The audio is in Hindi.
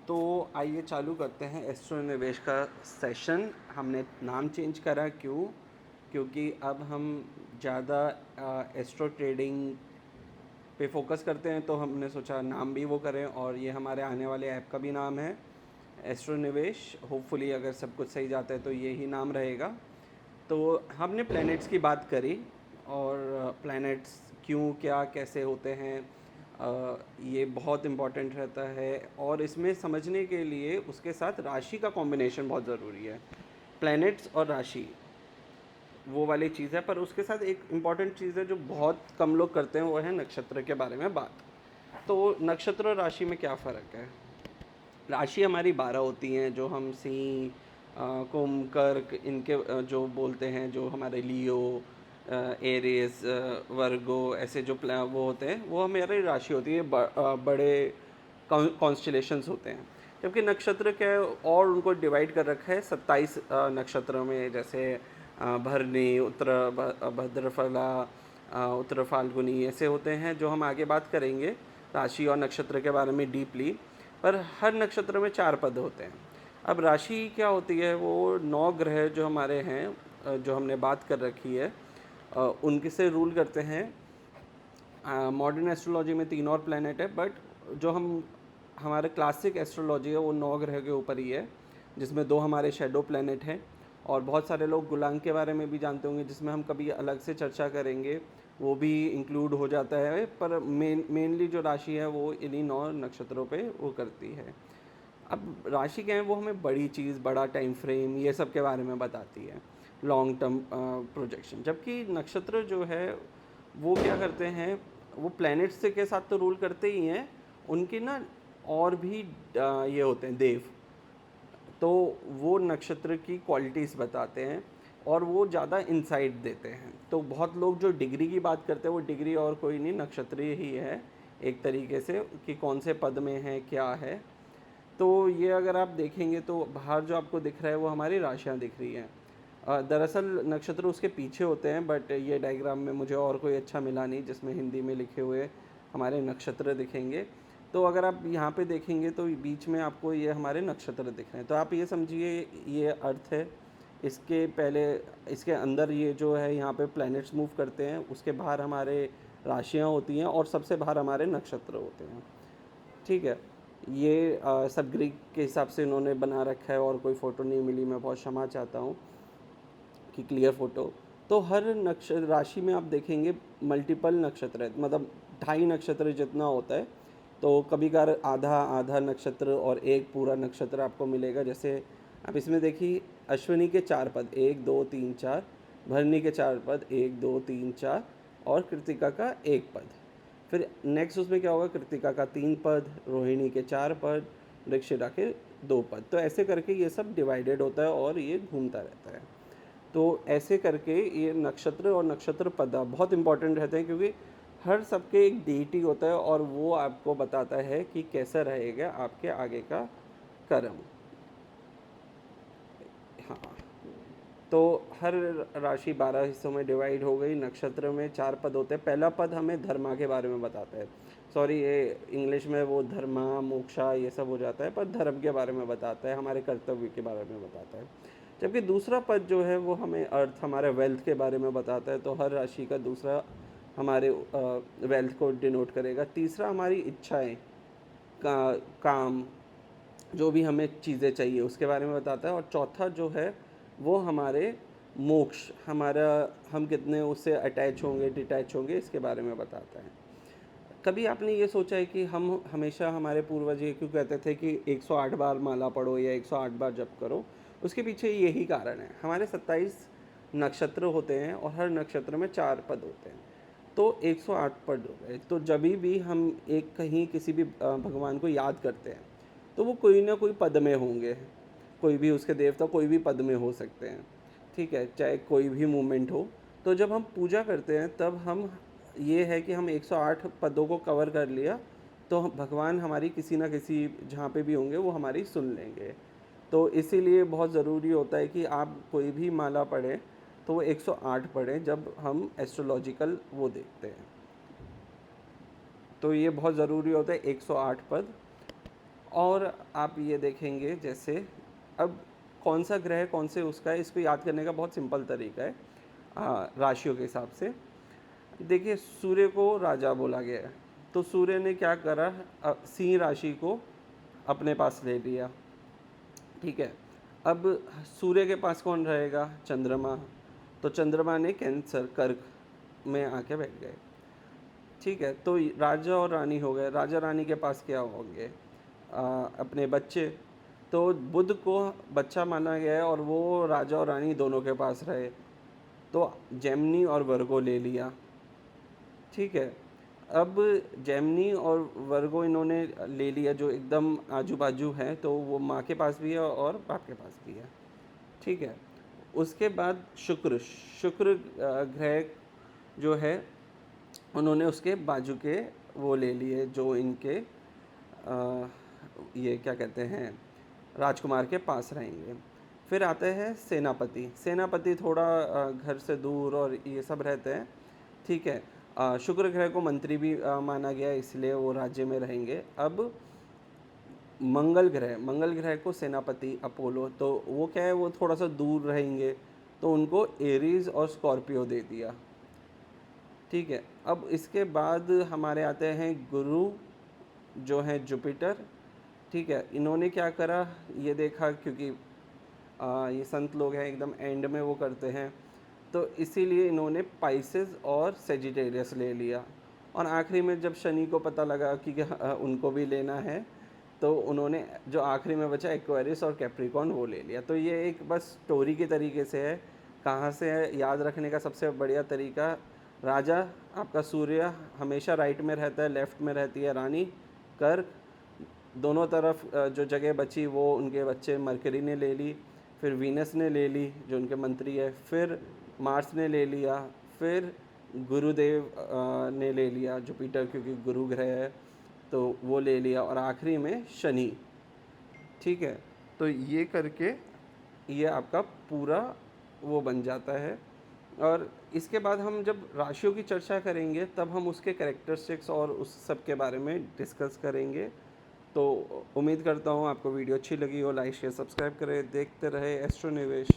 तो आइए चालू करते हैं एस्ट्रो निवेश का सेशन। हमने नाम चेंज करा, क्यों? क्योंकि अब हम ज़्यादा एस्ट्रो ट्रेडिंग पे फोकस करते हैं, तो हमने सोचा नाम भी वो करें, और ये हमारे आने वाले ऐप का भी नाम है एस्ट्रो निवेश। होपफुली अगर सब कुछ सही जाता है तो ये ही नाम रहेगा। तो हमने प्लैनेट्स की बात करी, और प्लैनेट्स क्यों, क्या, कैसे होते हैं, ये बहुत इम्पॉर्टेंट रहता है। और इसमें समझने के लिए उसके साथ राशि का कॉम्बिनेशन बहुत ज़रूरी है। प्लैनेट्स और राशि वो वाली चीज़ है, पर उसके साथ एक इम्पॉर्टेंट चीज़ है जो बहुत कम लोग करते हैं, वो है नक्षत्र के बारे में बात। तो नक्षत्र और राशि में क्या फ़र्क है? राशि हमारी 12 होती हैं, जो हम सिंह, कुंभ, कर्क, इनके जो बोलते हैं, जो हमारे लियो, एरीज, वर्गो, ऐसे जो वो होते हैं, वो हमारी राशि होती है। बड़े कॉन्स्टलेशंस होते हैं। जबकि नक्षत्र क्या है, और उनको डिवाइड कर रखा है 27 नक्षत्रों में, जैसे भरणी, भद्रफला, उत्तर फाल्गुनी, ऐसे होते हैं, जो हम आगे बात करेंगे राशि और नक्षत्र के बारे में डीपली। पर हर नक्षत्र में 4 पद होते हैं। अब राशि क्या होती है? वो 9 ग्रह जो हमारे हैं, जो हमने बात कर रखी है, उनके से रूल करते हैं। मॉडर्न एस्ट्रोलॉजी में 3 और प्लैनेट है, बट जो हमारे क्लासिक एस्ट्रोलॉजी है वो 9 ग्रह के ऊपर ही है, जिसमें 2 हमारे शेडो प्लैनेट हैं। और बहुत सारे लोग गुलांग के बारे में भी जानते होंगे, जिसमें हम कभी अलग से चर्चा करेंगे, वो भी इंक्लूड हो जाता है। पर मेनली जो राशि है वो इन्हीं 9 नक्षत्रों पे वो करती है। अब राशि क्या है, वो हमें बड़ी चीज़, बड़ा टाइम फ्रेम, ये सब के बारे में बताती है, लॉन्ग टर्म प्रोजेक्शन। जबकि नक्षत्र जो है वो क्या करते हैं, वो प्लैनेट्स के साथ तो रूल करते ही हैं, उनके ना और भी ये होते हैं देव, तो वो नक्षत्र की क्वालिटीज़ बताते हैं, और वो ज़्यादा इंसाइट देते हैं। तो बहुत लोग जो डिग्री की बात करते हैं, वो डिग्री और कोई नहीं, नक्षत्रीय ही है एक तरीके से, कि कौन से पद में है, क्या है। तो ये अगर आप देखेंगे तो बाहर जो आपको दिख रहा है वो हमारी राशियाँ दिख रही हैं। दरअसल नक्षत्र उसके पीछे होते हैं, बट ये डायग्राम में मुझे और कोई अच्छा मिला नहीं जिसमें हिंदी में लिखे हुए हमारे नक्षत्र दिखेंगे। तो अगर आप यहाँ पे देखेंगे तो बीच में आपको ये हमारे नक्षत्र दिख रहे हैं। तो आप ये समझिए, ये अर्थ है, इसके पहले, इसके अंदर ये जो है यहाँ पे प्लैनेट्स मूव करते हैं, उसके बाहर हमारे राशियाँ होती हैं, और सबसे बाहर हमारे नक्षत्र होते हैं। ठीक है। ये सब ग्रीक के हिसाब से इन्होंने बना रखा है, और कोई फ़ोटो नहीं मिली, मैं बहुत क्षमा चाहता हूँ कि क्लियर फ़ोटो। तो हर राशि में आप देखेंगे मल्टीपल नक्षत्र है, मतलब 2.5 नक्षत्र जितना होता है। तो कभी कभार आधा आधा नक्षत्र और एक पूरा नक्षत्र आपको मिलेगा। जैसे आप इसमें देखिए, अश्विनी के 4 पद, 1 2 3 4, भरणी के 4 पद, 1 2 3 4, और कृतिका का 1 पद। फिर नेक्स्ट उसमें क्या होगा, कृतिका का 3 पद, रोहिणी के 4 पद, मृगशिरा के 2 पद। तो ऐसे करके ये सब डिवाइडेड होता है और ये घूमता रहता है। तो ऐसे करके ये नक्षत्र और नक्षत्र पदा बहुत इंपॉर्टेंट रहते हैं, क्योंकि हर सबके एक डीटी होता है, और वो आपको बताता है कि कैसा रहेगा आपके आगे का कर्म। हाँ, तो हर राशि 12 हिस्सों में डिवाइड हो गई। नक्षत्र में 4 पद होते हैं। पहला पद हमें धर्मा के बारे में बताता है, सॉरी, ये इंग्लिश में वो धर्मा, मोक्षा, ये सब हो जाता है, पर धर्म के बारे में बताता है, हमारे कर्तव्य के बारे में बताता है। जबकि दूसरा पद जो है वो हमें अर्थ, हमारे वेल्थ के बारे में बताता है। तो हर राशि का दूसरा हमारे वेल्थ को डिनोट करेगा। तीसरा हमारी इच्छाएं, काम, जो भी हमें चीज़ें चाहिए उसके बारे में बताता है। और चौथा जो है वो हमारे मोक्ष, हमारा, हम कितने उससे अटैच होंगे, डिटैच होंगे, इसके बारे में बताता है। कभी आपने ये सोचा है कि हम हमेशा, हमारे पूर्वज ये क्यों कहते थे कि 108 बार माला पढ़ो या 108 बार जप करो? उसके पीछे यही कारण है। हमारे 27 नक्षत्र होते हैं, और हर नक्षत्र में 4 पद होते हैं, तो 108 पद हो गए। तो जब भी हम एक कहीं किसी भी भगवान को याद करते हैं, तो वो कोई ना कोई पद में होंगे। कोई भी उसके देवता कोई भी पद में हो सकते हैं, ठीक है, चाहे कोई भी मूवमेंट हो। तो जब हम पूजा करते हैं, तब हम, ये है कि हम 108 पदों को कवर कर लिया, तो भगवान हमारी किसी ना किसी, जहाँ पे भी होंगे, वो हमारी सुन लेंगे। तो इसीलिए बहुत ज़रूरी होता है कि आप कोई भी माला पढ़ें तो वो 108 पढ़ें, जब हम एस्ट्रोलॉजिकल वो देखते हैं। तो ये बहुत ज़रूरी होता है 108 पद। और आप ये देखेंगे जैसे अब कौन सा ग्रह कौन से उसका है, इसको याद करने का बहुत सिंपल तरीका है राशियों के हिसाब से। देखिए सूर्य को राजा बोला गया है, तो सूर्य ने क्या करा, सिंह राशि को अपने पास ले लिया। ठीक है, अब सूर्य के पास कौन रहेगा, चंद्रमा, तो चंद्रमा ने कैंसर कर्क में आके बैठ गए। ठीक है, तो राजा और रानी हो गए। राजा रानी के पास क्या होंगे, अपने बच्चे, तो बुध को बच्चा माना गया है और वो राजा और रानी दोनों के पास रहे, तो जेमिनी और वर्गो ले लिया। ठीक है, अब जेमिनी और वर्गो इन्होंने ले लिया जो एकदम आजू बाजू है, तो वो माँ के पास भी है और बाप के पास भी है। ठीक है, उसके बाद शुक्र, शुक्र ग्रह जो है उन्होंने उसके बाजू के वो ले लिए जो इनके ये क्या कहते हैं राजकुमार के पास रहेंगे। फिर आते हैं सेनापति। सेनापति थोड़ा घर से दूर और ये सब रहते हैं। ठीक है, शुक्र ग्रह को मंत्री भी माना गया इसलिए वो राज्य में रहेंगे। अब मंगल ग्रह, मंगल ग्रह को सेनापति अपोलो, तो वो क्या है वो थोड़ा सा दूर रहेंगे, तो उनको एरीज और स्कॉर्पियो दे दिया। ठीक है, अब इसके बाद हमारे आते हैं गुरु जो है जुपिटर। ठीक है, इन्होंने क्या करा, ये देखा क्योंकि ये संत लोग हैं एकदम एंड में वो करते हैं, तो इसीलिए इन्होंने पाइसेस और सेजिटेरियस ले लिया। और आखिरी में जब शनि को पता लगा कि उनको भी लेना है, तो उन्होंने जो आखिरी में बचा एक्वेरियस और कैप्रिकॉर्न वो ले लिया। तो ये एक बस स्टोरी के तरीके से है। कहाँ से है याद रखने का सबसे बढ़िया तरीका, राजा आपका सूर्य हमेशा राइट में रहता है, लेफ़्ट में रहती है रानी कर्क, दोनों तरफ जो जगह बची वो उनके बच्चे मरकरी ने ले ली, फिर वीनस ने ले ली जो उनके मंत्री है, फिर मार्स ने ले लिया, फिर गुरुदेव ने ले लिया जुपिटर क्योंकि गुरु ग्रह है तो वो ले लिया, और आखिरी में शनि। ठीक है, तो ये करके ये आपका पूरा वो बन जाता है। और इसके बाद हम जब राशियों की चर्चा करेंगे तब हम उसके कैरेक्टरिस्टिक्स और उस सब के बारे में डिस्कस करेंगे। तो उम्मीद करता हूँ आपको वीडियो अच्छी लगी हो, लाइक शेयर सब्सक्राइब करें, देखते रहे एस्ट्रो निवेश।